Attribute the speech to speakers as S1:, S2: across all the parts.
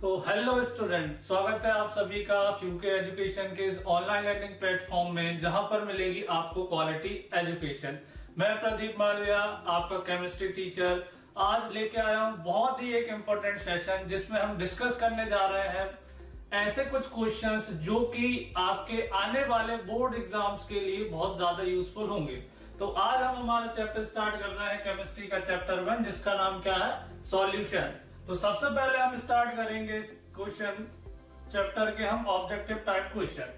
S1: तो hello student, स्वागत है आप सभी का फ्यूके एजुकेशन के इस ऑनलाइन लर्निंग प्लेटफॉर्म में, जहां पर मिलेगी आपको क्वालिटी एजुकेशन। मैं प्रदीप मालविया, आपका केमिस्ट्री टीचर, आज लेके आया हूं बहुत ही एक इम्पोर्टेंट सेशन जिसमें हम डिस्कस करने जा रहे हैं ऐसे कुछ क्वेश्चंस जो कि आपके आने वाले बोर्ड एग्जाम्स के लिए बहुत ज्यादा यूजफुल होंगे। तो आज हम हमारा चैप्टर स्टार्ट कर रहे हैं केमिस्ट्री का चैप्टर 1, जिसका नाम क्या है, सॉल्यूशन। तो सबसे पहले हम स्टार्ट करेंगे क्वेश्चन चैप्टर के हम objective type question.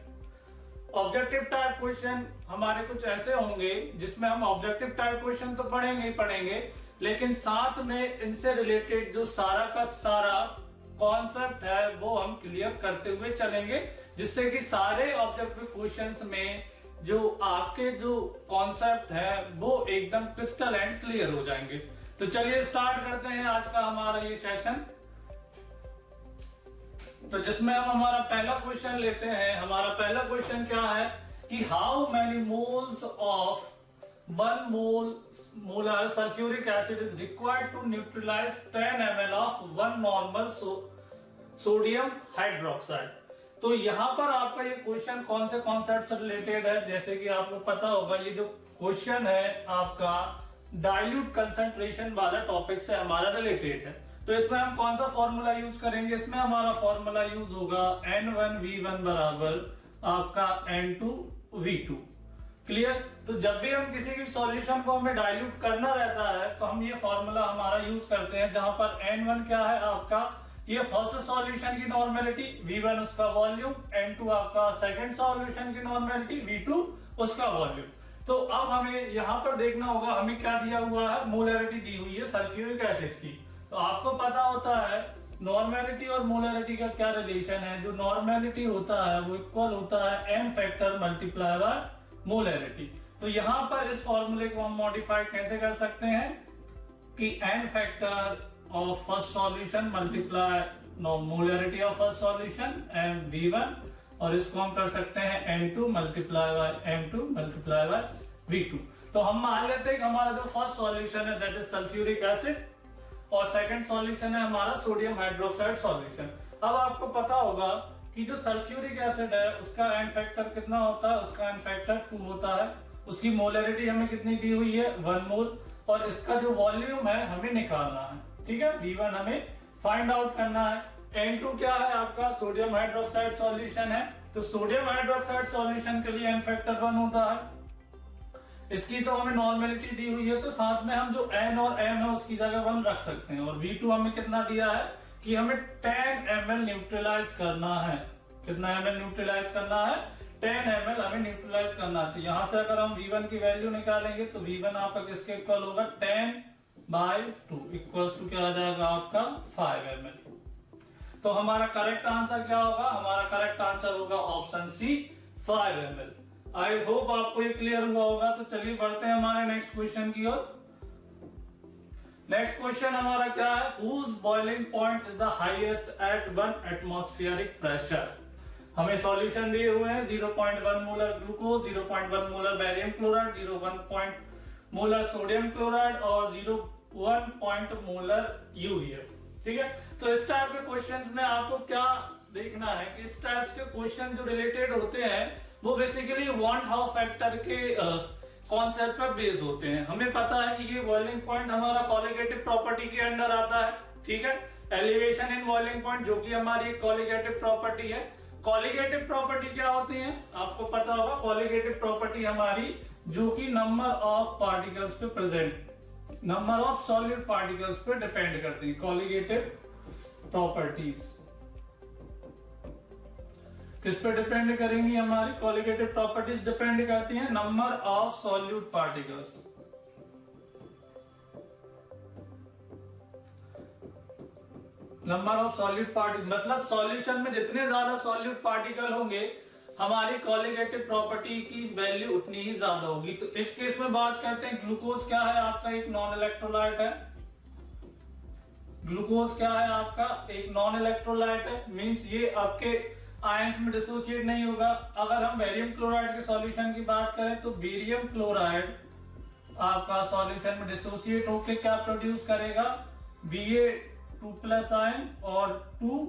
S1: Objective type question हमारे कुछ ऐसे होंगे जिसमें हम ऑब्जेक्टिव टाइप क्वेश्चन तो पढ़ेंगे ही पढ़ेंगे, लेकिन साथ में इनसे रिलेटेड जो सारा का सारा कॉन्सेप्ट है वो हम क्लियर करते हुए चलेंगे, जिससे कि सारे ऑब्जेक्टिव क्वेश्चंस में जो आपके जो कॉन्सेप्ट है वो एकदम क्रिस्टल एंड क्लियर हो जाएंगे। तो चलिए स्टार्ट करते हैं आज का हमारा ये सेशन। तो जिसमें हम हमारा पहला क्वेश्चन लेते हैं। हमारा पहला क्वेश्चन क्या है कि how many moles of 1 molar sulphuric acid is required to neutralize 10 ml of 1 normal sodium hydroxide. तो यहां पर आपका ये क्वेश्चन कौन से कॉन्सेप्ट से रिलेटेड है, जैसे कि आपको पता होगा ये जो क्वेश्चन है आपका डाइल्यूट कंसंट्रेशन वाला टॉपिक से हमारा रिलेटेड है। तो इसमें हम कौन सा फॉर्मूला यूज करेंगे, इसमें हमारा फॉर्मूला यूज होगा N1V1 बराबर आपका N2V2। क्लियर। तो जब भी हम किसी भी सॉल्यूशन को हमें डाइल्यूट करना रहता है तो हम ये फॉर्मूला हमारा यूज करते हैं, जहां पर N1 क्या है आपका ये फर्स्ट सॉल्यूशन की नॉर्मेलिटी, V1 उसका वॉल्यूम, N2 आपका सेकंड सॉल्यूशन की नॉर्मेलिटी, V2 उसका वॉल्यूम। तो अब हमें यहां पर देखना होगा हमें क्या दिया हुआ है, मोलैरिटी दी हुई है सल्फ्यूरिक एसिड की। तो आपको पता होता है नॉर्मेलिटी और मोलैरिटी का क्या रिलेशन है। जो नॉर्मेलिटी होता है वो इक्वल होता है n factor multiply by molarity. तो यहां पर इस फॉर्मूले को हम मॉडिफाई कैसे कर सकते हैं कि n factor of first solution multiply molarity of first solution and V1, और इसको हम कर सकते हैं N2 multiply by M2 multiply by V2। तो हम मान लेते हैं कि हमारा जो फर्स्ट सॉल्यूशन है दैट इज सल्फ्यूरिक एसिड और सेकंड सॉल्यूशन है हमारा सोडियम हाइड्रोक्साइड सॉल्यूशन। अब आपको पता होगा कि जो सल्फ्यूरिक एसिड है उसका n फैक्टर कितना होता है, उसका n फैक्टर 2 होता है। उसकी मोलैरिटी हमें कितनी दी हुई है 1 मोल, और इसका जो वॉल्यूम है हमें निकालना है। ठीक है, V1 हमें फाइंड आउट करना है। N2 क्या है आपका सोडियम हाइड्रोक्साइड सॉल्यूशन है। तो सोडियम हाइड्रोक्साइड सॉल्यूशन के लिए n फैक्टर 1 होता है। इसकी तो हमें नॉर्मेलिटी दी हुई है, तो साथ में हम जो n और m है उसकी जगह 1 रख सकते हैं। और V2 हमें कितना दिया है कि हमें 10 ml न्यूट्रलाइज करना है। कितना ml न्यूट्रलाइज करना है, 10 ml हमें न्यूट्रलाइज करना है। तो यहां से अगर हम V1 की वैल्यू निकालेंगे तो V1 आपका किसके इक्वल होगा, 10/2 इक्वल्स टू क्या आ जाएगा आपका 5 ml। तो हमारा करेक्ट आंसर क्या होगा, हमारा करेक्ट आंसर होगा option C 5 ml। I hope आपको ये क्लियर हुआ होगा। तो चलिए बढ़ते हैं हमारे नेक्स्ट क्वेश्चन की ओर। नेक्स्ट क्वेश्चन हमारा क्या है, whose boiling point is the highest at 1 atmospheric pressure. हमें सॉल्यूशन दिए हुए हैं 0.1 molar glucose, 0.1 molar barium chloride, 0.1 molar sodium chloride और 0.1 मोलर यूरिया। ठीक है, तो इस टाइप के क्वेश्चंस में आपको क्या देखना है कि इस टाइप के क्वेश्चन जो रिलेटेड होते हैं वो बेसिकली वॉन हाउ फैक्टर के कॉन्सेप्ट पर बेस होते हैं। हमें पता है कि ये बॉइलिंग पॉइंट हमारा कॉलिगेटिव प्रॉपर्टी के अंडर आता है। ठीक है, एलिवेशन इन बॉइलिंग पॉइंट जो कि हमारी कॉलिगेटिव प्रॉपर्टी है। कॉलिगेटिव प्रॉपर्टी क्या होती है आपको पता होगा, कॉलिगेटिव प्रॉपर्टी हमारी जो कि नंबर ऑफ पार्टिकल्स पे present, number of solid particles पे डिपेंड करती है। कॉलिगेटिव प्रॉपर्टीज किस पे डिपेंड करेंगी, हमारी कॉलिगेटिव प्रॉपर्टीज डिपेंड करती हैं number of solute particles. Number of solute particle मतलब सॉल्यूशन में जितने ज्यादा सॉल्यूट पार्टिकल होंगे हमारी कॉलिगेटिव प्रॉपर्टी की वैल्यू उतनी ही ज्यादा होगी। तो इस केस में बात करते हैं ग्लूकोज क्या है आपका, एक नॉन इलेक्ट्रोलाइट है। ग्लूकोज क्या है आपका, एक नॉन इलेक्ट्रोलाइट है, मींस ये आपके आयंस में डिसोसिएट नहीं होगा। अगर हम बेरियम क्लोराइड के सॉल्यूशन की बात करें तो बेरियम क्लोराइड आपका सॉल्यूशन में डिसोसिएट होकर क्या प्रोड्यूस करेगा, Ba2+ आयन और 2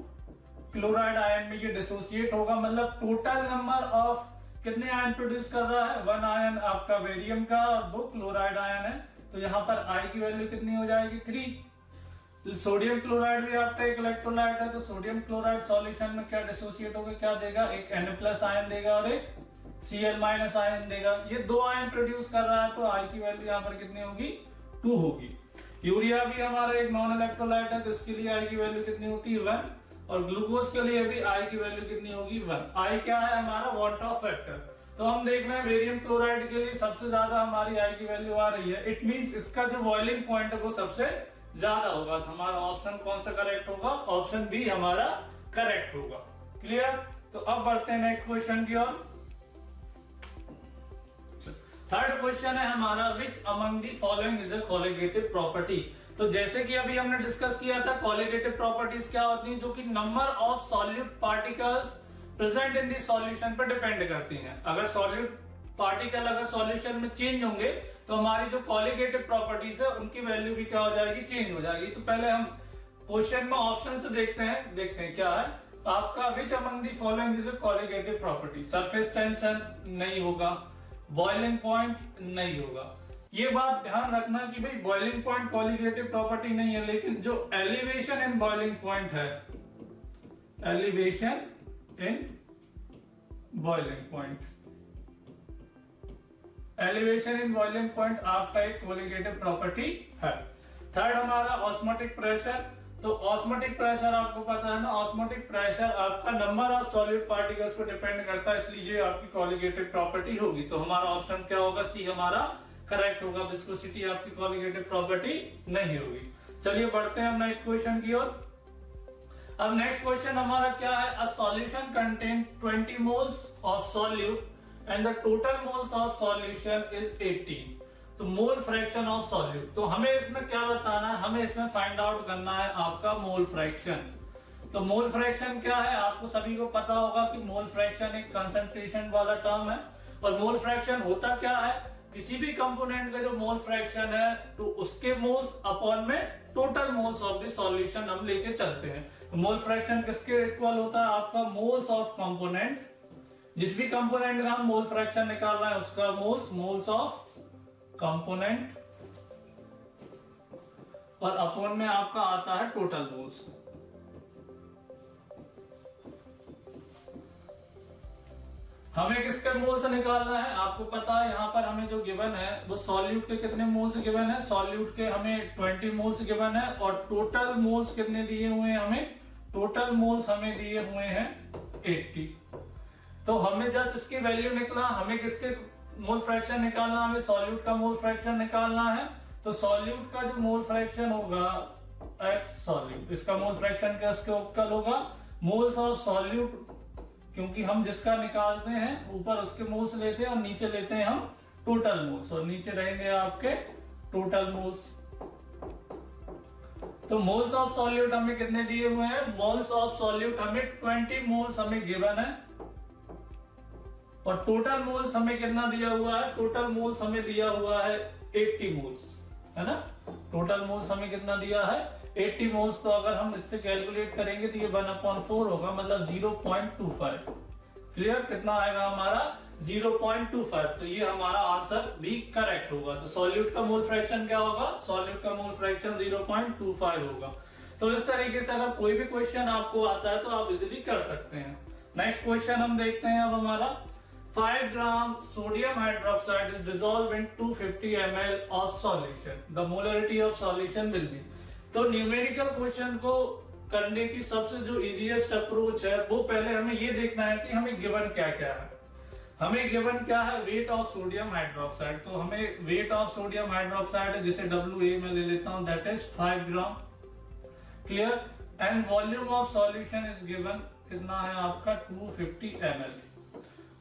S1: क्लोराइड आयन में ये डिसोसिएट होगा, मतलब टोटल नंबर ऑफ कितने आयन प्रोड्यूस कर रहा है, 1 आयन आपका बेरियम का और 2 क्लोराइड आयन है, तो यहाँ पर आई की वैल्यू कितनी हो जाएगी 3। सोडियम क्लोराइड भी आपका एक इलेक्ट्रोलाइट है, तो सोडियम क्लोराइड सॉल्यूशन में क्या डिसोसिएट होगा, क्या देगा, एक Na+ आयन देगा और एक Cl- आयन देगा। ये 2 आयन प्रोड्यूस कर रहा है, तो आई की वैल्यू यहाँ पर कितनी होगी 2 होगी। यूरिया भी हमारा एक नॉन इलेक्ट्रोलाइट है, तो इसके लिए आई की वैल्यू कितनी होती है 1, और ग्लूकोज के लिए भी आई की वैल्यू कितनी होगी 1। आई क्या है हमारा वॉट ऑफ फैक्टर, तो हम देख रहे हैं बेरियम क्लोराइड के लिए सबसे ज्यादा हमारी आई की वैल्यू आ रही है, इट मींस इसका जो बॉइलिंग पॉइंट है वो सबसे ज्यादा होगा, तो हमारा ऑप्शन कौन सा करेक्ट होगा, ऑप्शन बी हमारा करेक्ट होगा। क्लियर, तो अब बढ़ते हैं नेक्स्ट क्वेश्चन की ओर। थर्ड क्वेश्चन है हमारा, which among the following is a colligative property. तो जैसे कि अभी हमने डिस्कस किया था, कोलिगेटिव प्रॉपर्टीज क्या होती हैं, जो कि number of solute particles present in the solution पर डिपेंड करती हैं। अगर सॉल्यूट पार्टिकल अगर सॉल्यूशन में चेंज होंगे तो हमारी जो कोलिगेटिव प्रॉपर्टीज है उनकी वैल्यू भी क्या हो जाएगी, चेंज हो जाएगी। तो पहले हम क्वेश्चन में ऑप्शन से देखते हैं क्या है आपका, which among the following is a colligative property. Surface tension नहीं होगा, बॉइलिंग पॉइंट नहीं होगा। ये बात ध्यान रखना कि भाई बॉइलिंग पॉइंट कोलिगेटिव प्रॉपर्टी नहीं है, लेकिन जो एलिवेशन इन बॉइलिंग पॉइंट है, elevation in boiling point, elevation in boiling point आपका एक कोलिगेटिव प्रॉपर्टी है। थर्ड हमारा ऑस्मोटिक प्रेशर। तो ऑस्मोटिक प्रेशर आपको पता है ना, ऑस्मोटिक प्रेशर आपका नंबर ऑफ सॉलिड पार्टिकल्स पर डिपेंड करता है, इसलिए ये आपकी कोलिगेटिव प्रॉपर्टी होगी। तो हमारा ऑप्शन क्या होगा, सी हमारा करेक्ट होगा। विस्कोसिटी आपकी कोलिगेटिव प्रॉपर्टी नहीं होगी। चलिए बढ़ते हैं हम नेक्स्ट क्वेश्चन की ओर। अब नेक्स्ट क्वेश्चन हमारा क्या है, a solution contain 20 moles of solute and the total moles of solution is 80। तो मोल फ्रैक्शन ऑफ सॉल्यूट, तो हमें इसमें क्या बताना है, हमें इसमें फाइंड आउट करना है आपका मोल फ्रैक्शन। तो मोल फ्रैक्शन क्या है, आपको सभी को पता होगा कि मोल फ्रैक्शन एक कंसंट्रेशन वाला टर्म है, और मोल फ्रैक्शन होता क्या है, किसी भी कंपोनेंट का जो मोल फ्रैक्शन है तो उसके मोल्स अपॉन में total moles of the solution हम लेके चलते हैं। तो मोल फ्रैक्शन किसके इक्वल होता है, आपका मोल्स ऑफ कंपोनेंट, जिस भी कंपोनेंट का हम मोल फ्रैक्शन निकाल रहे हैं उसका मोल्स ऑफ कंपोनेंट, और अपॉन में आपका आता है टोटल मोल्स। हमें किसके मोल से निकालना है, आपको पता है यहाँ पर हमें जो गिवन है वो सॉल्यूट के कितने मोल्स गिवन है, सॉल्यूट के हमें 20 मोल्स गिवन है, और टोटल मोल्स कितने दिए हुए हैं हमें, टोटल मोल्स हमें दिए हुए हैं 80। तो हमें जस्ट इसकी वैल्यू निकला, हमें किसके मोल फ्रैक्शन निकालना, हमें सॉल्यूट का मोल फ्रैक्शन निकालना है। तो सॉल्यूट का जो मोल फ्रैक्शन होगा एक्स सॉल्यूट, इसका मोल फ्रैक्शन क्या इसके इक्वल होगा मोल्स ऑफ सॉल्यूट, क्योंकि हम जिसका निकालते हैं ऊपर उसके मोल्स लेते हैं और नीचे लेते हैं हम टोटल मोल्स, और नीचे रहेंगे आपके टोटल मोल्स। तो मोल्स ऑफ सॉल्यूट हमें कितने दिए हुए हैं, मोल्स ऑफ सॉल्यूट हमें 20 मोल्स हमें गिवन है, और टोटल मोल्स हमें कितना दिया हुआ है, टोटल मोल्स हमें दिया हुआ है 80 मोल्स, है ना। टोटल मोल्स हमें कितना दिया है 80 मोल्स। तो अगर हम इससे कैलकुलेट करेंगे तो ये 1/4 होगा, मतलब 0.25। क्लियर, कितना आएगा हमारा 0.25। तो ये हमारा आंसर भी करेक्ट होगा। तो सॉल्यूट का मोल फ्रैक्शन क्या होगा, सॉल्यूट का मोल फ्रैक्शन 0.25 होगा। तो इस तरीके से अगर कोई भी क्वेश्चन आपको आता है तो आप इजीली कर सकते हैं। नेक्स्ट क्वेश्चन हम देखते हैं अब हमारा, 5 ग्राम sodium hydroxide is dissolved in 250 ml of solution. The molarity of solution will be। तो न्यूमेरिकल क्वेश्चन को करने की सबसे जो इजीएस्ट अप्रोच है वो पहले हमें ये देखना है कि हमें गिवन क्या क्या है। हमें गिवन क्या है, वेट ऑफ सोडियम हाइड्रोक्साइड। तो हमें वेट ऑफ सोडियम हाइड्रोक्साइड जिसे WA में ले लेता हूं, that is 5 gram. Clear, and volume of solution is given, कितना है आपका 250 ml।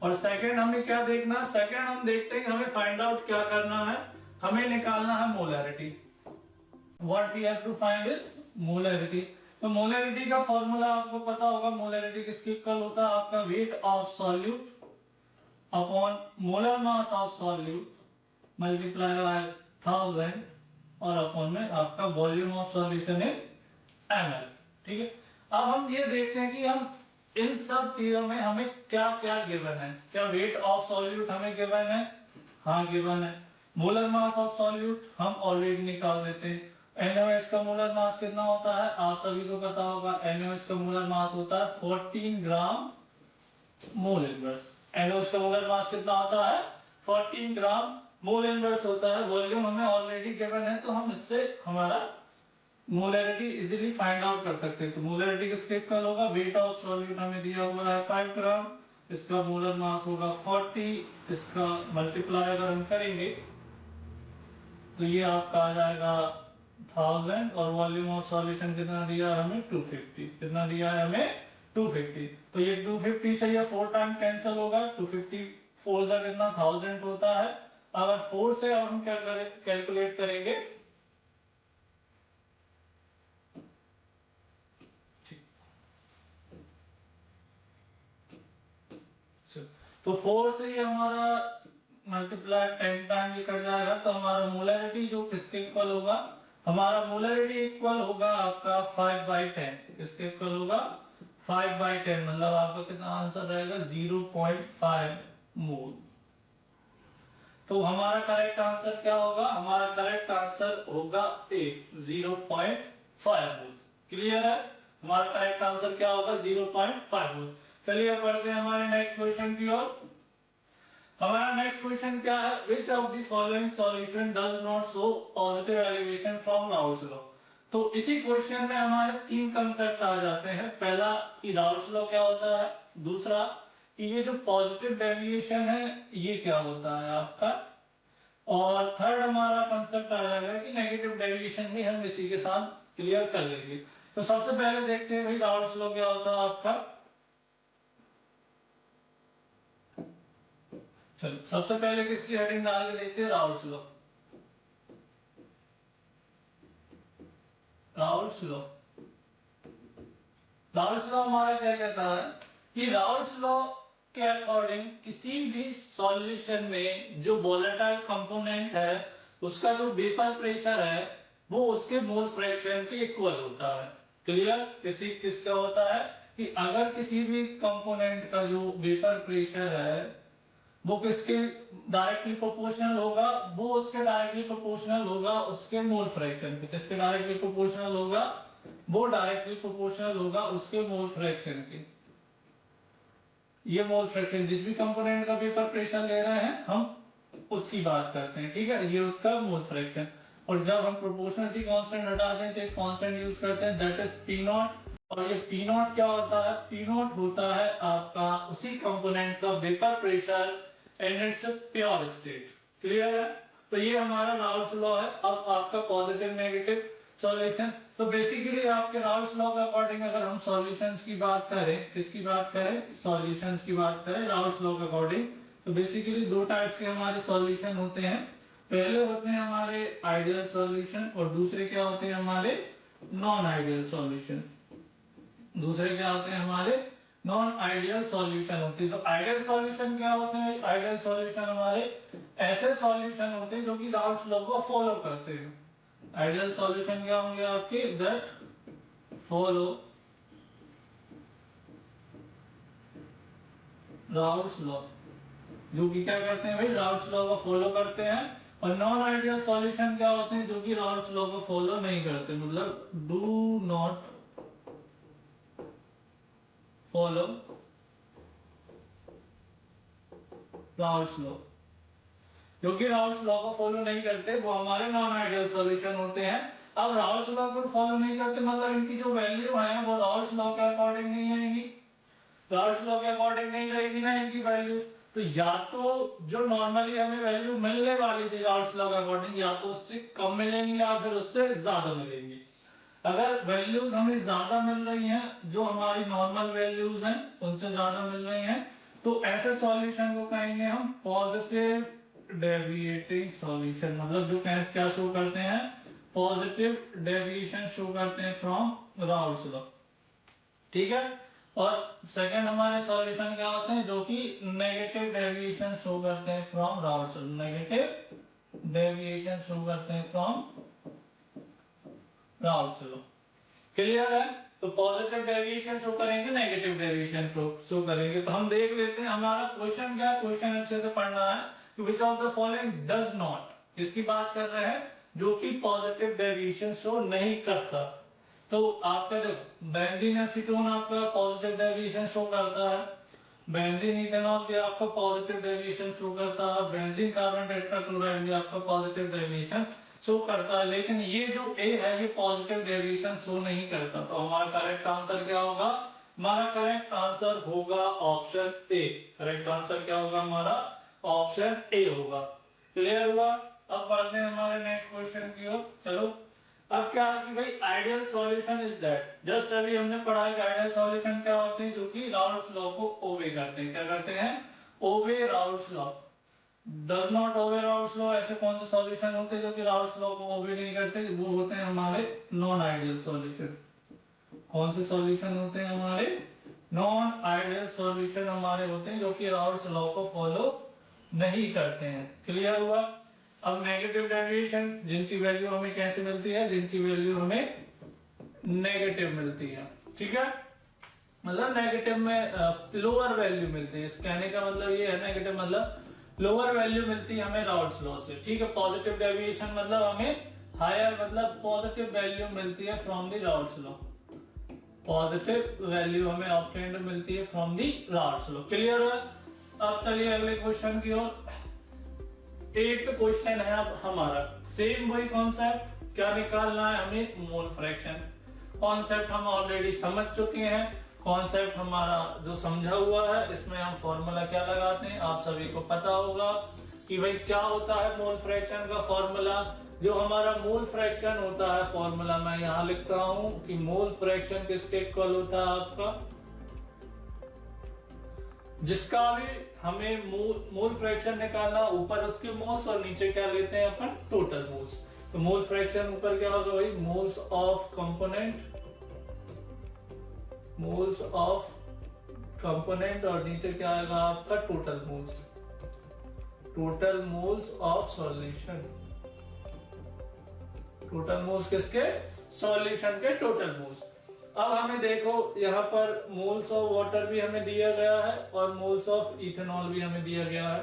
S1: और सेकंड हमें क्या देखना, सेकंड हम देखते हैं हमें फाइंड आउट क्या करना है, हमें निकालना है molarity. What we have to find is molarity. तो मोलैरिटी का फॉर्मूला आपको पता होगा, मोलैरिटी किसके इक्वल होता है, आपका weight of solute upon molar mass of solute multiply by 1000 और अपॉन में आपका volume of solution in ml। ठीक है, अब हम ये देखते हैं कि हम इन सब चीजों में हमें क्या क्या गिवन है। क्या वेट ऑफ सॉल्यूट हमें गिवन है? हाँ गिवन है। मोलर मास ऑफ सॉल्यूट हम ऑलरेडी निकाल देते हैं। NaOH का मोलर मास कितना होता है आप सभी को पता होगा। NaOH का मोलर मास होता है 14 ग्राम मोल इनवर्स। NaOH का मोलर मास कितना होता है 14 ग्राम मोल इनवर्स होता है। वॉल्यूम हमें ऑलरेडी गिवन है तो हम इससे हमारा मोलैरिटी इजीली फाइंड आउट कर सकते हैं। तो मोलैरिटी किसके इक्वल होगा? वेट ऑफ सॉल्यूट हमें दिया हुआ है 5 ग्राम, इसका मोलर मास होगा 40, इसका मल्टीप्लाई अगर हम करेंगे तो ये आपका आ जाएगा 1000 और वॉल्यूम ऑफ सॉल्यूशन कितना दिया है हमें 250। कितना दिया है हमें 250। तो ये 250 से ये 4 टाइम कैंसिल होगा। 250 4 का कितना 1000 होता है। अगर 4 से अब हम क्या करें कैलकुलेट करेंगे तो 4 से ये हमारा मल्टीप्लाई 10 टाइम ये कर जाएगा तो हमारा मोलैरिटी जो किसके इक्वल होगा? हमारा मोलैरिटी इक्वल होगा आपका 5/10। किसके इक्वल होगा? 5/10 मतलब आपका कितना आंसर रहेगा 0.5 मोल। तो हमारा करेक्ट आंसर क्या होगा? हमारा करेक्ट आंसर होगा ए 0.5 मोल। क्लियर है? हमारा करेक्ट आंसर क्या होगा 0.5 मोल। चलिए बढ़ते हैं हमारे नेक्स्ट क्वेश्चन की ओर। हमारा नेक्स्ट क्वेश्चन क्या है? Which of the following solution does not show positive elevation from Raoult's law. तो इसी क्वेश्चन में हमारे तीन कंसेप्ट आ जाते हैं। पहला कि राउल्स लॉ क्या होता है, दूसरा कि ये जो पॉजिटिव डेविएशन है ये क्या होता है आपका, और थर्ड हमारा कंसेप्ट आ जाएगा कि नेगेटिव डेविएशन भी हम इसी के साथ क्लियर कर लेंगे। तो सबसे पहले देखते हैं भाई राउल्स लॉ क्या होता है आपका। चलो सबसे पहले किसकी हेडिंग डाल के देखते हैं Raoult's law. Raoult's law, Raoult's law हमारा क्या कहता है कि राउल्स लॉ के अकॉर्डिंग किसी भी सॉल्यूशन में जो वोलेटाइल कंपोनेंट है उसका जो वेपर प्रेशर है वो उसके मोल फ्रैक्शन के इक्वल होता है। क्लियर? किसका होता है कि अगर किसी भी कंपोनेंट का जो वेपर प्रेशर है वो किसके डायरेक्टली प्रोपोर्शनल होगा, वो उसके डायरेक्टली प्रोपोर्शनल होगा उसके मोल फ्रैक्शन के। किसके डायरेक्टली प्रोपोर्शनल होगा? वो डायरेक्टली प्रोपोर्शनल होगा उसके मोल फ्रैक्शन के। ये मोल फ्रैक्शन जिस भी कंपोनेंट का वेपर प्रेशर ले रहे हैं हम उसकी बात करते हैं, ठीक है। ये उसका मोल फ्रैक्शन। और जब हम प्रोपोर्शनलिटी कांस्टेंट हटा दें तो एक कांस्टेंट यूज करते हैं दैट इज पी नॉट। और ये पी नॉट क्या होता है? पी नॉट होता है आपका उसी कंपोनेंट का vapour pressure and it's pure state. Clear है? तो ये हमारा राउल्स लॉ है। अब आपका पॉजिटिव नेगेटिव सॉल्यूशन, तो बेसिकली आपके राउल्स लॉ के अकॉर्डिंग अगर हम सॉल्यूशंस की बात करें, किसकी बात करें? सॉल्यूशंस की बात करें राउल्स लॉ के अकॉर्डिंग, तो बेसिकली दो टाइप्स के हमारे सॉल्यूशन होते हैं। पहले होते हैं हमारे आइडियल सॉल्यूशन और दूसरे क्या होते हैं हमारे नॉन आइडियल सॉल्यूशन। दूसरे क्या होते हैं हमारे नॉन आइडियल सॉल्यूशन होते हैं। तो आइडियल सॉल्यूशन क्या होते हैं? आइडियल सॉल्यूशन हमारे ऐसे सॉल्यूशन होते हैं जो कि राउल्स लॉ को फॉलो करते हैं। आइडियल सॉल्यूशन क्या होंगे आपके? दैट फॉलो राउल्स लॉ, जो कि क्या करते हैं भाई राउल्स लॉ को फॉलो करते हैं। और नॉन आइडियल सॉल्यूशन क्या होते हैं? जो कि राउल्स लॉ को फॉलो नहीं करते, मतलब do not follow Raoult's law. जो कि राउल्स लॉ को फॉलो नहीं करते वो हमारे नॉन आइडियल सॉल्यूशन होते हैं। अब राउल्स लॉ को फॉलो नहीं करते मतलब इनकी जो वैल्यू है वो राउल्स लॉ के अकॉर्डिंग नहीं आएगी। राउल्स लॉ के अकॉर्डिंग नहीं रहेगी ना इनकी वैल्यू। तो या तो जो नॉर्मली हमें वैल्यू मिलने वाली थी राउल्स लॉ के अकॉर्डिंग या तो उससे कम मिलेंगी या फिर उससे ज्यादा मिलेंगी। अगर वैल्यूज हमें ज्यादा मिल रही हैं, जो हमारी नॉर्मल वैल्यूज हैं उनसे ज्यादा मिल रही हैं, तो ऐसे सॉल्यूशन को कहेंगे हम पॉजिटिव डेविएटिंग सॉल्यूशन। मतलब जो क्या शो करते हैं? पॉजिटिव डेविएशन शो करते हैं फ्रॉम राउल्स लॉ, ठीक है। और सेकंड हमारे सॉल्यूशन क्या होते हैं? जो कि नेगेटिव डेविएशन शो करते हैं from Raoult's law. Negative deviation show करते हैं फ्रॉम राउल्स लॉ। क्लियर है? तो पॉजिटिव डेविएशन शो करेंगे, नेगेटिव डेविएशन शो करेंगे। तो हम देख लेते हैं हमारा क्वेश्चन क्या है। क्वेश्चन अच्छे से पढ़ना है। Which of the following does not, किसकी बात कर रहे हैं, जो कि पॉजिटिव डेविएशन शो नहीं करता। तो आपका जो बेंजीन एसीटोन आपका पॉजिटिव डेविएशन शो करता है, बेंजीन इथेनॉल भी आपका पॉजिटिव डेविएशन शो करता है, बेंजीन कार्बन टेट्राक्लोराइड भी आपका पॉजिटिव डेविएशन शो करता है, लेकिन ये जो ए है ये पॉजिटिव डेविएशन शो नहीं करता। तो हमारा करेक्ट आंसर क्या होगा, हमारा करेक्ट आंसर होगा ऑप्शन ए। करेक्ट आंसर क्या होगा हमारा, ऑप्शन ए होगा। क्लियर हुआ। अब बढ़ते हैं हमारे नेक्स्ट क्वेश्चन की ओर। चलो अब क्या है कि भाई ideal solution is that, just अभी हमने पढ़ा है कि आइडियल सॉल्यूशन क्या होते हैं, जो कि राउल्ट्स लॉ को ओबे करते हैं। क्या करते हैं, obey Raoult's law. Does not obey Raoult's law, ऐसे कौन से सॉल्यूशन होते हैं जो कि राउल्ट्स लॉ को ओबे नहीं करते, वो होते हैं हमारे नॉन आइडियल सॉल्यूशन। कौन से सॉल्यूशन होते हैं हमारे, नॉन आइडियल सॉल्यूशन हमारे होते हैं जो कि राउल्ट्स लॉ को फॉलो नहीं करते हैं। क्लियर हुआ। अब नेगेटिव डेविएशन, जिनकी वैल्यू हमें कैसे मिलती है, जिनकी वैल्यू हमें नेगेटिव मिलती है, ठीक है, मतलब नेगेटिव में लोअर वैल्यू मिलती है। इस कहने का मतलब ये है, नेगेटिव मतलब लोअर वैल्यू मिलती है हमें राउल्ट्स लॉ से, ठीक है। पॉजिटिव डेविएशन मतलब हमें हायर मतलब पॉजिटिव वैल्यू मिलती है from the Raoult's law. Positive value हमें ऑब्टेन्ड मिलती है from the Raoult's law. Clear है। अब चलिए अगले क्वेश्चन की ओर। 8th क्वेश्चन है अब हमारा, सेम वही कॉन्सेप्ट, क्या निकालना है हमें, मोल फ्रैक्शन। कॉन्सेप्ट हम ऑलरेडी समझ चुके हैं। कॉन्सेप्ट हमारा जो समझा हुआ है, इसमें हम फॉर्मूला क्या लगाते हैं आप सभी को पता होगा कि भाई क्या होता है मोल फ्रैक्शन का फॉर्मूला। जो हमारा मोल फ्रैक्शन होता है फॉर्मूला मैं यहां लिखता हूं कि मोल फ्रैक्शन किसके इक्वल होता है आपका, जिसका भी हमें मोल फ्रैक्शन निकालना, ऊपर उसके मोल्स और नीचे क्या लेते हैं अपन, टोटल मोल्स। तो मोल फ्रैक्शन ऊपर क्या होगा भाई, moles of component, moles of component, और नीचे क्या आएगा आपका total moles, total moles of solution. Total moles किसके, सॉल्यूशन के टोटल मोल्स। अब हमें देखो यहाँ पर मोल्स ऑफ वाटर भी हमें दिया गया है और मोल्स ऑफ इथेनॉल भी हमें दिया गया है।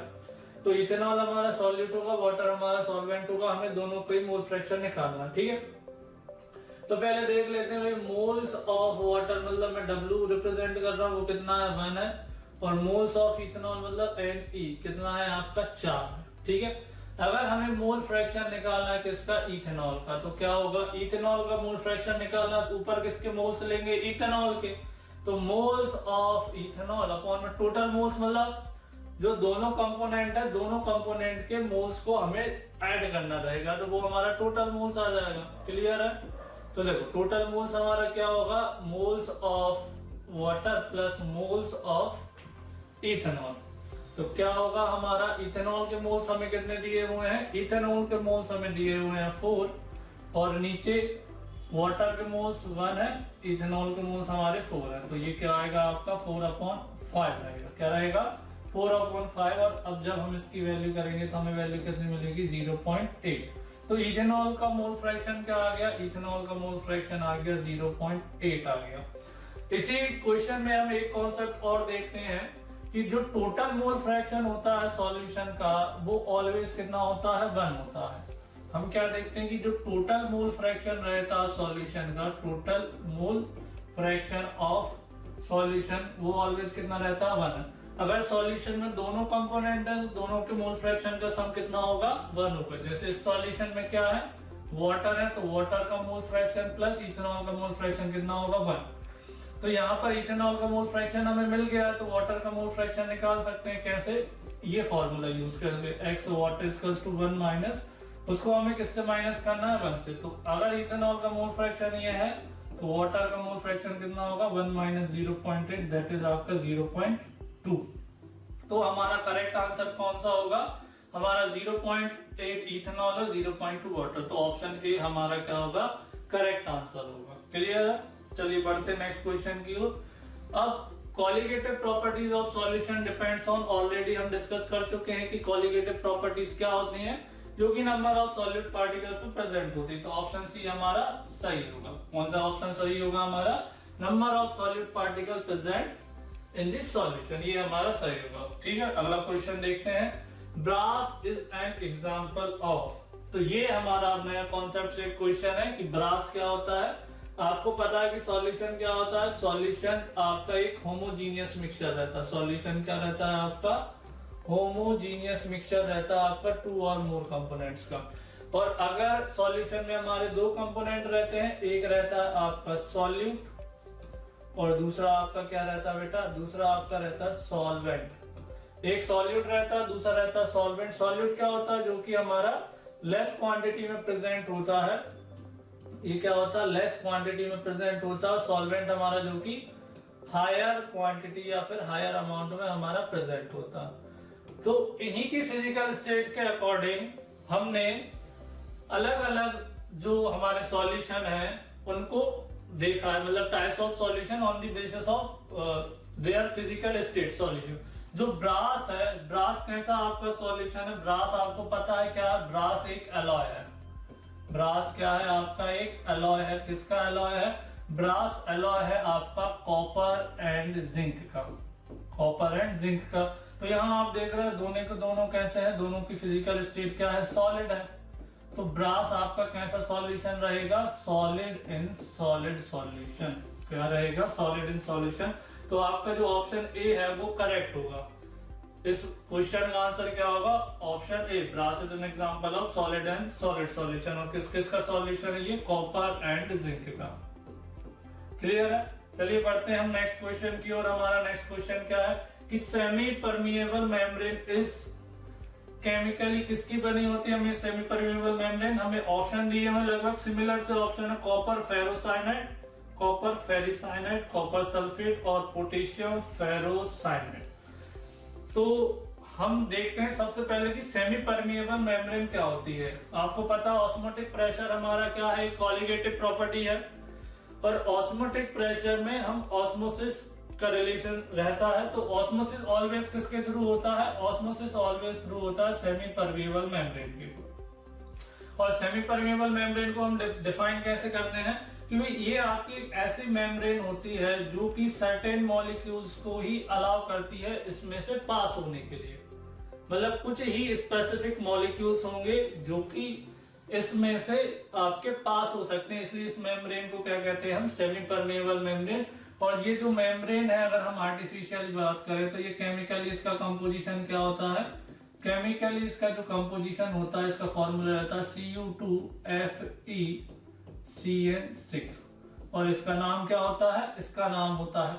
S1: तो इथेनॉल हमारा सॉल्यूट होगा, वाटर हमारा सॉल्वेंट होगा, हमें दोनों को ही मोल फ्रैक्शन निकालना, ठीक है। तो पहले देख लेते हैं भाई, मोल्स ऑफ वाटर मतलब मैं W रिप्रेजेंट कर रहा हूँ, वो कितना है 1 है, और मोल्स ऑफ इथेनॉल मतलब Ne कितना है आपका 4 है, ठीक है। अगर हमें मोल फ्रैक्शन निकालना है किसका, इथेनॉल का, तो क्या होगा, इथेनॉल का मोल फ्रैक्शन निकालना, ऊपर किसके मोल्स लेंगे, इथेनॉल के। तो moles of ethanol upon total moles मतलब जो दोनों कंपोनेंट है, दोनों कंपोनेंट के मोल्स को हमें ऐड करना रहेगा, तो वो हमारा टोटल मोल्स आ जाएगा। क्लियर है। तो देखो टोटल मोल्स हमारा क्या होगा, moles of water plus moles of ethanol. तो क्या होगा हमारा, इथेनॉल के मोल्स हमें कितने दिए हुए हैं, इथेनॉल के मोल्स हमें दिए हुए हैं 4, और नीचे वाटर के मोल्स 1 है, इथेनॉल के मोल्स हमारे 4 है। तो ये क्या आएगा आपका 4/5 रहेगा, क्या रहेगा 4/5। और अब जब हम इसकी वैल्यू करेंगे तो हमें वैल्यू कितनी मिलेगी, 0.8। तो इथेनॉल का मोल फ्रैक्शन क्या आ गया, इथेनॉल का मोल फ्रैक्शन आ गया 0.8 आ गया। इसी क्वेश्चन में हम एक कॉन्सेप्ट और देखते हैं कि जो टोटल मोल फ्रैक्शन होता है सॉल्यूशन का, वो ऑलवेज कितना होता है, 1 होता है। हम क्या देखते हैं कि जो टोटल मोल फ्रैक्शन रहता है सॉल्यूशन का, total mole fraction of solution वो ऑलवेज कितना रहता है, 1 है। अगर सॉल्यूशन में दोनों कंपोनेंट है तो दोनों के मोल फ्रैक्शन का सम कितना होगा, 1 होगा। जैसे इस सॉल्यूशन में क्या है, वाटर है, तो वाटर का मोल फ्रैक्शन प्लस इथेनॉल का मोल फ्रैक्शन कितना होगा, 1। तो यहाँ पर इथेनॉल का मोल फ्रैक्शन हमें मिल गया, तो वाटर का मोल फ्रैक्शन निकाल सकते हैं कैसे, ये फॉर्मूला यूज करके, x water equals to 1 minus, उसको हमें किससे माइनस करना है, 1 से। तो अगर इथेनॉल का मोल फ्रैक्शन ये है तो वाटर का मोल फ्रैक्शन कितना होगा, 1 माइनस 0.8, दैट इज आपका 0.2। तो हमारा करेक्ट आंसर कौन सा होगा, हमारा 0.8 इथेनॉल और 0.2 वाटर। तो ऑप्शन ए हमारा क्या होगा, करेक्ट आंसर होगा। क्लियर है। चलिए बढ़ते नेक्स्ट क्वेश्चन की ओर। अब colligative properties of solution depends on, already हम डिस्कस कर चुके हैं कि कॉलिगेटिव प्रॉपर्टीज क्या होती हैं, जो कि नंबर ऑफ सॉलिड पार्टिकल्स में प्रेजेंट होती है। तो ऑप्शन सी हमारा सही होगा। कौन सा ऑप्शन सही होगा हमारा, number of solid particle present in this solution, ये हमारा सही होगा। ठीक है, अगला क्वेश्चन देखते हैं। Brass is an example of, तो ये हमारा नया कॉन्सेप्ट से क्वेश्चन है कि ब्रास क्या होता है। आपको पता है कि सॉल्यूशन क्या होता है। सॉल्यूशन आपका एक होमोजीनियस मिक्सचर रहता है। सॉल्यूशन क्या रहता है आपका, होमोजीनियस मिक्सचर रहता है आपका 2 और मोर कंपोनेंट्स का। और अगर सॉल्यूशन में हमारे 2 कंपोनेंट रहते हैं, एक रहता है आपका सॉल्यूट और दूसरा आपका क्या रहता है बेटा, दूसरा आपका रहता है सॉल्वेंट। एक सॉल्यूट रहता है, दूसरा रहता है सॉल्वेंट। सॉल्यूट क्या होता है, जो कि हमारा लेस क्वांटिटी में प्रेजेंट होता है। ये क्या होता है, लेस क्वांटिटी में प्रेजेंट होता है। सॉल्वेंट हमारा जो कि हायर क्वांटिटी या फिर हायर अमाउंट में हमारा प्रेजेंट होता है। तो इन्हीं की फिजिकल स्टेट के अकॉर्डिंग हमने अलग अलग जो हमारे सॉल्यूशन है उनको देखा है, मतलब types of solution on the basis of their physical state solution. जो ब्रास है, ब्रास कैसा आपका सॉल्यूशन है। ब्रास आपको पता है क्या, ब्रास एक एलॉय है। ब्रास क्या है आपका, एक एलॉय है। किसका एलॉय है, ब्रास एलॉय है आपका कॉपर एंड जिंक का, कॉपर एंड जिंक का। तो यहाँ आप देख रहे हैं दोनों के दोनों कैसे हैं, दोनों की फिजिकल स्टेट क्या है, सॉलिड है। तो ब्रास आपका कैसा सॉल्यूशन रहेगा, सॉलिड इन सॉलिड सॉल्यूशन। क्या रहेगा, सॉलिड इन सॉल्यूशन। तो आपका जो ऑप्शन ए है वो करेक्ट होगा। इस क्वेश्चन का आंसर क्या होगा, option A, brass is an example of solid and solid solution. और किस किस का सॉल्यूशन है ये, कॉपर एंड जिंक का। क्लियर है। चलिए बढ़ते हैं हम नेक्स्ट क्वेश्चन की ओर। हमारा नेक्स्ट क्वेश्चन क्या है कि semi permeable membrane is chemically किसकी बनी होती है। हमें सेमी परमिएबल मेम्ब्रेन हमें ऑप्शन दिए हुए लगभग सिमिलर से ऑप्शन है, copper ferrocyanide, copper ferricyanide, copper sulphate और पोटेशियम फेरोसाइनाइड। तो हम देखते हैं सबसे पहले कि सेमी परमिएबल मेम्ब्रेन क्या होती है। आपको पता है ऑस्मोटिक प्रेशर हमारा क्या है, कॉलिगेटिव प्रॉपर्टी है। और ऑस्मोटिक प्रेशर में हम ऑस्मोसिस का रिलेशन रहता है। तो ऑस्मोसिस ऑलवेज किसके थ्रू होता है, ऑस्मोसिस ऑलवेज थ्रू होता है सेमी परमिएबल मेम्ब्रेन के। और सेमी परमिएबल मेम्ब्रेन को हम डिफाइन कैसे करते हैं कि भाई ये आपकी ऐसी मेम्ब्रेन होती है जो कि सर्टेन मॉलिक्यूल्स को ही अलाउ करती है इसमें से पास होने के लिए। मतलब कुछ ही स्पेसिफिक मॉलिक्यूल्स होंगे जो कि इसमें से आपके पास हो सकते हैं, इसलिए इस मेम्ब्रेन को क्या कहते हैं हम, सेमी परमिएबल मेम्ब्रेन। और ये जो मेम्ब्रेन है अगर हम आर्टिफिशियल बात करें तो ये केमिकली इसका कंपोजिशन क्या होता है, केमिकली इसका जो कंपोजिशन होता है इसका फॉर्मूला रहता है Cu2Fe(CN6) और इसका नाम क्या होता है, इसका नाम होता है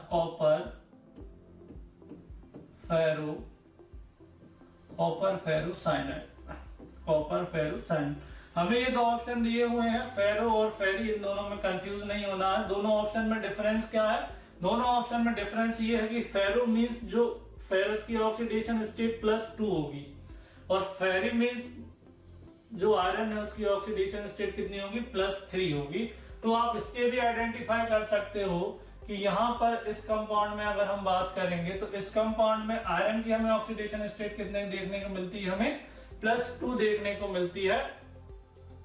S1: कॉपर फेरोसाइनाइड, कॉपर फेरोसाइनाइड। हमें ये दो ऑप्शन दिए हुए हैं, फेरो और फेरी, इन दोनों में कंफ्यूज नहीं होना है। दोनों ऑप्शन में डिफरेंस क्या है, दोनों ऑप्शन में डिफरेंस ये है कि फेरो मींस जो फेरस की ऑक्सीडेशन स्टेट +2 होगी और फेरी मींस जो आयरन है उसकी ऑक्सीडेशन स्टेट कितनी होगी, +3 होगी। तो आप इससे भी आइडेंटिफाई कर सकते हो कि यहाँ पर इस कंपाउंड में अगर हम बात करेंगे तो इस कंपाउंड में आयरन की हमें ऑक्सीडेशन स्टेट कितने देखने को मिलती है, हमें +2 देखने को मिलती है।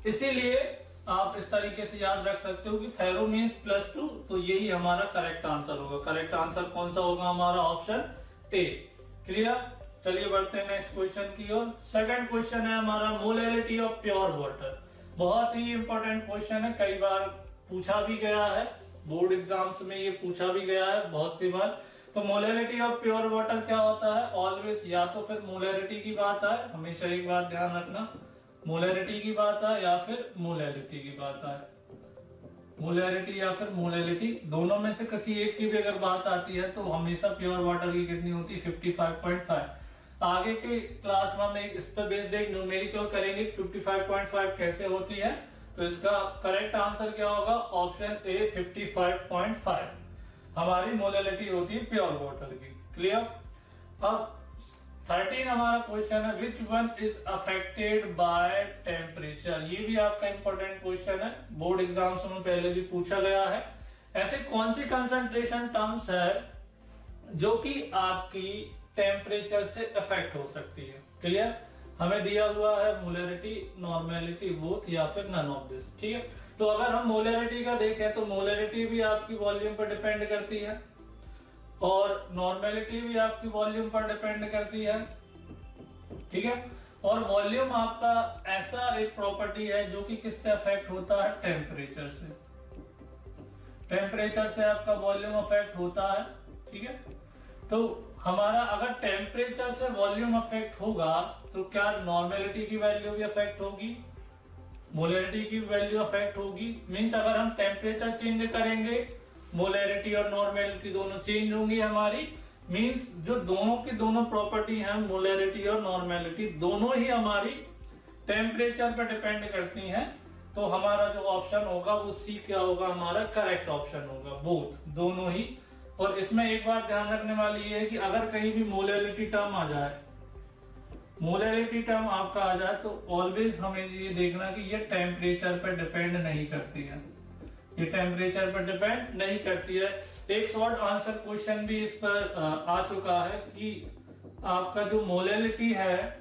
S1: इसीलिए आप इस तरीके से याद रख सकते हो कि फेरो मींस +2, तो यही हमारा करेक्ट आंसर होगा। करेक्ट आंसर कौन सा होगा हमारा, ऑप्शन ए। क्लियर। चलिए बढ़ते हैं नेक्स्ट क्वेश्चन की ओर। सेकंड क्वेश्चन है हमारा मोलैरिटी ऑफ प्योर वाटर। बहुत ही इंपॉर्टेंट क्वेश्चन है, कई बार पूछा भी गया है, बोर्ड एग्जाम्स में ये पूछा भी गया है बहुत सी बार। तो मोलैरिटी ऑफ प्योर वाटर क्या होता है, ऑलवेज या तो फिर मोलैरिटी की बात है, हमेशा एक बात ध्यान रखना, मोलैरिटी की बात है या फिर मोलैलिटी की बात है। मोलैरिटी या फिर मोलैलिटी, दोनों में से किसी एक की भी अगर बात आती है तो हमेशा प्योर वाटर की कितनी होती है, 55.5। आगे की क्लास में हम इस पर बेस्ड एक न्यूमेरिकल करेंगे 55.5 कैसे होती है। तो इसका करेक्ट आंसर क्या होगा, ऑप्शन ए 55.5 हमारी मोलैलिटी होती है प्योर वाटर की। क्लियर। अब 13 हमारा क्वेश्चन है, which one is affected by temperature. ये भी आपका इंपॉर्टेंट क्वेश्चन है, बोर्ड एग्जाम्स में पहले भी पूछा गया है। ऐसे कौन सी कंसंट्रेशन टर्म्स है जो कि आपकी टेम्परेचर से अफेक्ट हो सकती है। क्लियर। हमें दिया हुआ है मोलैरिटी, नॉर्मेलिटी, बोथ या फिर नन ऑफ दिस। ठीक है, तो अगर हम मोलैरिटी का देखें तो मोलैरिटी भी आपकी वॉल्यूम पर डिपेंड करती है और नॉर्मेलिटी भी आपकी वॉल्यूम पर डिपेंड करती है। ठीक है, और वॉल्यूम आपका ऐसा एक प्रॉपर्टी है जो कि किससे अफेक्ट होता है, टेम्परेचर से। टेम्परेचर से आपका वॉल्यूम अफेक्ट होता है। ठीक है, तो हमारा अगर टेम्परेचर से वॉल्यूम अफेक्ट होगा तो क्या नॉर्मेलिटी की वैल्यू भी अफेक्ट होगी, मोलैरिटी की वैल्यू अफेक्ट होगी। मींस अगर हम टेम्परेचर चेंज करेंगे मोलैरिटी और नॉर्मेलिटी दोनों चेंज होंगी हमारी। मींस जो दोनों की दोनों प्रॉपर्टी हैं, मोलैरिटी और नॉर्मेलिटी, दोनों ही हमारी टेम्परेचर पर डिपेंड करती हैं। तो हमारा जो ऑप्शन होगा वो सी क्या होगा, हमारा करेक्ट ऑप्शन होगा, बोथ, दोनों ही। और इसमें एक बात ध्यान रखने वाली है कि अगर कहीं भी मोलैरिटी टर्म आ जाए, मोलैरिटी टर्म आपका आ जाए, तो ऑलवेज हमें ये देखना कि ये टेम्परेचर पर डिपेंड नहीं करती है, ये टेम्परेचर पर डिपेंड नहीं करती है। एक शॉर्ट आंसर क्वेश्चन भी इस पर आ चुका है कि आपका जो मोलैरिटी है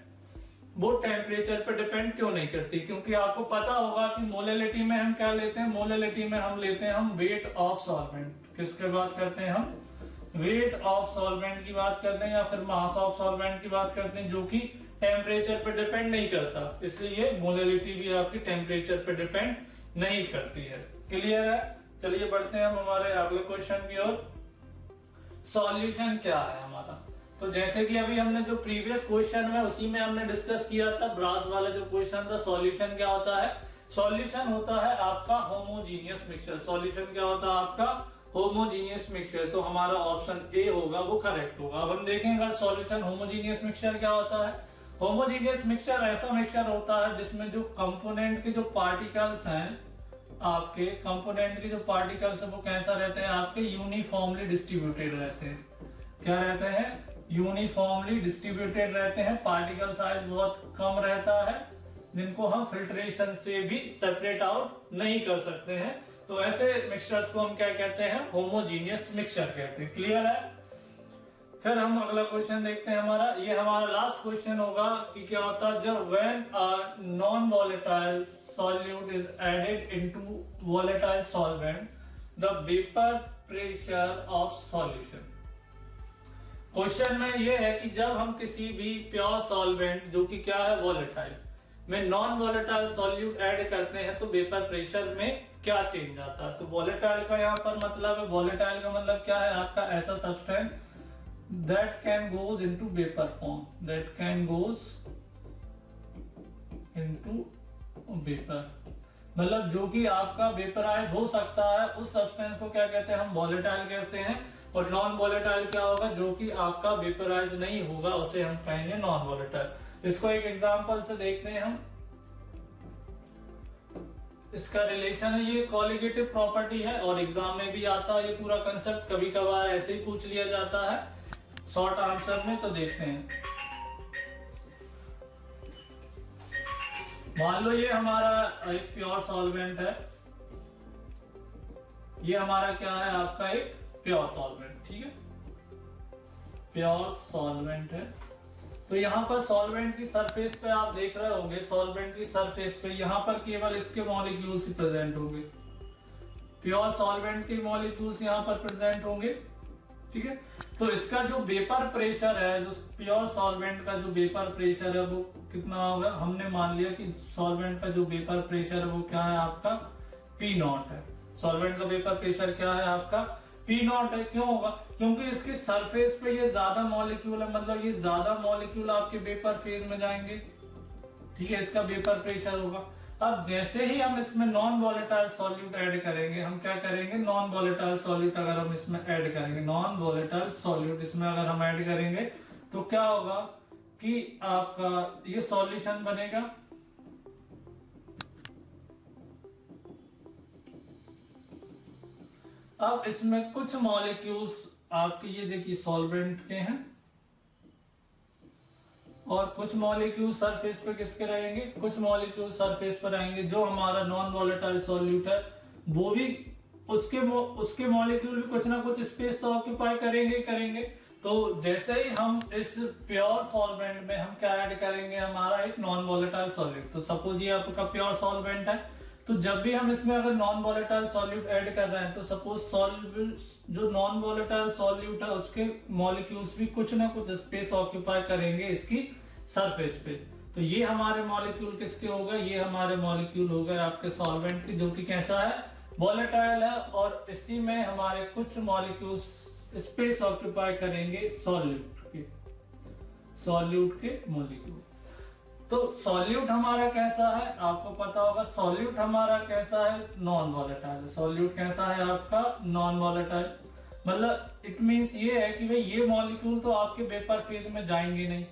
S1: वो टेम्परेचर पर डिपेंड क्यों नहीं करती, क्योंकि आपको पता होगा कि मोलैरिटी में हम क्या लेते हैं, मोलैरिटी में हम लेते हैं हम वेट ऑफ सॉल्वेंट। किसके बात करते हैं हम, वेट ऑफ सॉल्वेंट की बात करते हैं या फिर मास ऑफ सॉल्वेंट की बात करते हैं, जो कि टेम्परेचर पर डिपेंड नहीं करता। इसलिए मोलैरिटी भी आपकी टेम्परेचर पर डिपेंड नहीं करती है। क्लियर है? चलिए बढ़ते हैं हम हमारे अगले क्वेश्चन की ओर। सॉल्यूशन क्या है हमारा, तो जैसे कि अभी हमने जो प्रीवियस क्वेश्चन में उसी में हमने डिस्कस किया था, ब्रास वाला जो क्वेश्चन था, सॉल्यूशन क्या होता है, सॉल्यूशन होता है आपका होमोजीनियस मिक्सचर। सॉल्यूशन क्या होता है आपका, होमोजीनियस मिक्सचर। तो हमारा ऑप्शन ए होगा वो करेक्ट होगा। अब हम देखेंगे सॉल्यूशन होमोजीनियस मिक्सचर क्या होता है। होमोजीनियस मिक्सचर ऐसा मिक्सचर होता है जिसमें जो कंपोनेंट के जो पार्टिकल्स हैं, आपके कंपोनेंट के जो पार्टिकल्स है वो कैसा रहते हैं, आपके यूनिफॉर्मली डिस्ट्रीब्यूटेड रहते हैं। क्या रहते हैं, यूनिफॉर्मली डिस्ट्रीब्यूटेड रहते हैं। पार्टिकल साइज बहुत कम रहता है, जिनको हम फिल्ट्रेशन से भी सेपरेट आउट नहीं कर सकते हैं। तो ऐसे मिक्सचर्स को हम क्या कहते हैं, होमोजीनियस मिक्सचर कहते हैं। क्लियर है? फिर हम अगला क्वेश्चन देखते हैं हमारा, ये हमारा लास्ट क्वेश्चन होगा कि क्या होता है जब when a non volatile solute is added into volatile solvent the vapour pressure of solution. Question में ये है कि जब हम किसी भी प्योर सॉल्वेंट जो कि क्या है वॉलेटाइल में नॉन वॉलेटाइल सॉल्यूट ऐड करते हैं तो वेपर प्रेशर में क्या चेंज आता है। तो वॉलेटाइल का यहाँ पर मतलब है, वॉलेटाइल का मतलब क्या है आपका ऐसा substance that can goes into vapor form, that can goes into vapor, मतलब जो कि आपका वेपराइज हो सकता है, उस सब्सटेंस को क्या कहते हैं हम, वॉलेटाइल कहते हैं। और नॉन वॉलेटाइल क्या होगा, जो कि आपका वेपराइज नहीं होगा, उसे हम कहेंगे नॉन वॉलेटाइल। इसको एक एग्जांपल से देखते हैं हम। इसका रिलेशन है, ये कॉलिगेटिव प्रॉपर्टी है और एग्जाम में भी आता है ये पूरा कंसेप्ट, कभी कभार ऐसे ही पूछ लिया जाता है शॉर्ट आंसर में। तो देखते हैं, मान लो ये हमारा एक प्योर सॉल्वेंट है, ये हमारा क्या है आपका एक प्योर सॉल्वेंट। ठीक है, प्योर सॉल्वेंट है। तो यहाँ पर सॉल्वेंट की सरफेस पे आप देख रहे होंगे, सॉल्वेंट की सरफेस पे यहाँ पर केवल इसके मॉलिक्यूल्स ही प्रेजेंट होंगे, प्योर सॉल्वेंट के मॉलिक्यूल्स यहाँ पर प्रेजेंट होंगे। ठीक है, तो इसका जो वेपर प्रेशर है, जो प्योर सॉल्वेंट का जो वेपर प्रेशर है वो कितना होगा, हमने मान लिया कि सॉल्वेंट का जो वेपर प्रेशर है वो क्या है आपका P0 है। सॉल्वेंट का वेपर प्रेशर क्या है आपका P0 है। क्यों होगा, क्योंकि इसकी सरफेस पे ये ज्यादा मॉलिक्यूल है, मतलब ये ज्यादा मॉलिक्यूल आपके वेपर फेज में जाएंगे। ठीक है, इसका वेपर प्रेशर होगा। अब जैसे ही हम इसमें नॉन वॉलेटाइल सॉल्यूट ऐड करेंगे, हम क्या करेंगे, नॉन वॉलेटाइल सॉल्यूट अगर हम इसमें ऐड करेंगे, नॉन वॉलेटाइल सॉल्यूट इसमें अगर हम ऐड करेंगे तो क्या होगा कि आपका ये सॉल्यूशन बनेगा। अब इसमें कुछ मॉलिक्यूल्स आपके ये देखिए सॉल्वेंट के हैं और कुछ मॉलिक्यूल सरफेस पे किसके रहेंगे, कुछ मॉलिक्यूल सरफेस पर आएंगे। जो हमारा नॉन वॉलेटाइल सॉल्यूट है वो भी उसके मॉलिक्यूल भी कुछ ना कुछ स्पेस तो ऑक्यूपाई करेंगे। तो जैसे ही हम इस प्योर सॉल्वेंट में हम क्या ऐड करेंगे, हमारा एक नॉन वॉलेटाइल सॉल्यूट। तो सपोज ये आपका प्योर सॉल्वेंट है, तो जब भी हम इसमें अगर नॉन वॉलेटाइल सॉल्यूट ऐड कर रहे हैं तो सपोज जो नॉन वॉलेटाइल सॉल्यूट है उसके मॉलिक्यूल्स भी कुछ ना कुछ स्पेस ऑक्यूपाई करेंगे इसकी सरफेस पे। तो ये हमारे मॉलिक्यूल किसके हो गए, ये हमारे मॉलिक्यूल हो गए आपके सॉल्वेंट के, जो कि कैसा है, वॉलेटाइल है, और इसी में हमारे कुछ मॉलिक्यूल्स स्पेस ऑक्यूपाई करेंगे सॉल्यूट के मॉलिक्यूल। तो सॉल्यूट हमारा कैसा है, आपको पता होगा सॉल्यूट हमारा कैसा है, नॉन वॉलेटाइल। सॉल्यूट कैसा है आपका, नॉन वॉलेटाइल। मतलब इट मींस ये है कि भाई ये मॉलिक्यूल तो आपके वेपर फेज में जाएंगे नहीं।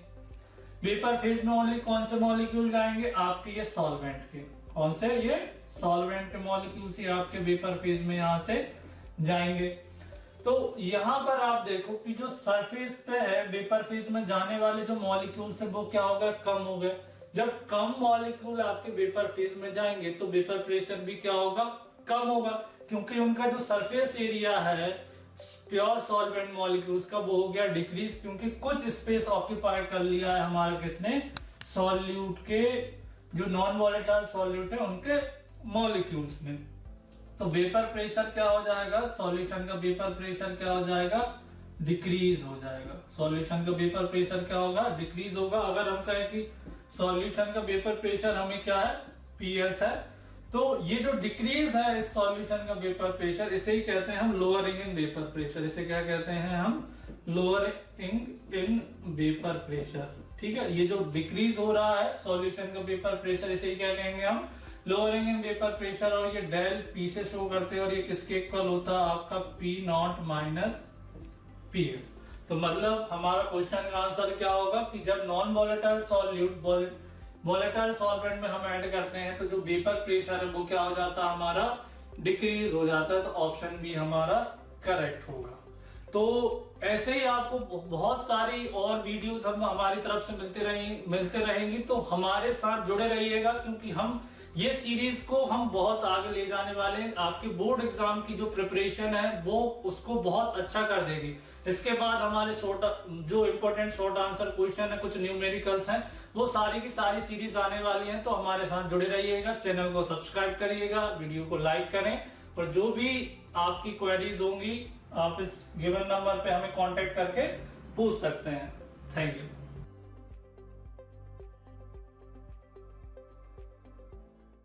S1: वेपर फेज में ओनली कौन से मॉलिक्यूल जाएंगे, आपके ये सॉल्वेंट के, कौन से, ये सॉल्वेंट के मॉलिक्यूल्स ही आपके वेपर फेज में यहां से जाएंगे। तो यहां पर आप देखो कि जो सरफेस पे है वेपर फेज में जाने वाले जो मॉलिक्यूल्स है वो क्या हो गए, कम हो गए। जब कम मॉलिक्यूल आपके वेपर फेज में जाएंगे तो वेपर प्रेशर भी क्या होगा, कम होगा, क्योंकि उनका जो सरफेस एरिया है प्योर सॉल्वेंट मॉलिक्यूल्स का वो हो गया डिक्रीज, क्योंकि कुछ स्पेस ऑक्यूपाई कर लिया है हमारे किसने, सॉल्यूट के, जो नॉन वॉलेटाइल सॉल्यूट है उनके मॉलिक्यूल्स ने। तो वेपर प्रेशर क्या हो जाएगा, सॉल्यूशन का वेपर प्रेशर क्या हो जाएगा, डिक्रीज हो जाएगा। सॉल्यूशन का वेपर प्रेशर क्या होगा, डिक्रीज होगा। अगर हम कहें कि सॉल्यूशन का वेपर प्रेशर हमें क्या है, पीएस है, तो ये जो डिक्रीज है इस सॉल्यूशन का वेपर प्रेशर, इसे ही कहते हैं हम लोअरिंग इन वेपर प्रेशर। इसे क्या कहते हैं हम, लोअरिंग इन वेपर प्रेशर। ठीक है, ये जो डिक्रीज हो रहा है सॉल्यूशन का वेपर प्रेशर, इसे ही क्या कहेंगे हम, लोअरिंग इन वेपर प्रेशर। और ये डेल पी से शो करते हैं, और ये किसके इक्वल होता है आपका पी नॉट माइनस पीएस। तो मतलब हमारा क्वेश्चन का आंसर क्या होगा कि जब non volatile solute volatile solvent में हम ऐड करते हैं तो जो वेपर प्रेशर है वो क्या हो जाता है, हमारा डिक्रीज हो जाता है। तो ऑप्शन बी हमारा करेक्ट होगा। तो ऐसे ही आपको बहुत सारी और वीडियोस हम हमारी तरफ से मिलते रहेंगी, तो हमारे साथ जुड़े रहिएगा, क्योंकि हम ये सीरीज को हम बहुत आगे ले जाने वाले हैं। आपकी बोर्ड एग्जाम की जो प्रिपरेशन है वो उसको बहुत अच्छा कर देगी। इसके बाद हमारे जो इंपॉर्टेंट शॉर्ट आंसर क्वेश्चन है, कुछ न्यूमेरिकल्स हैं, वो सारी की सारी सीरीज आने वाली हैं। तो हमारे साथ जुड़े रहिएगा, चैनल को सब्सक्राइब करिएगा, वीडियो को लाइक करें, और जो भी आपकी क्वेरीज होंगी आप इस गिवन नंबर पे हमें कांटेक्ट करके पूछ सकते हैं। Thank you.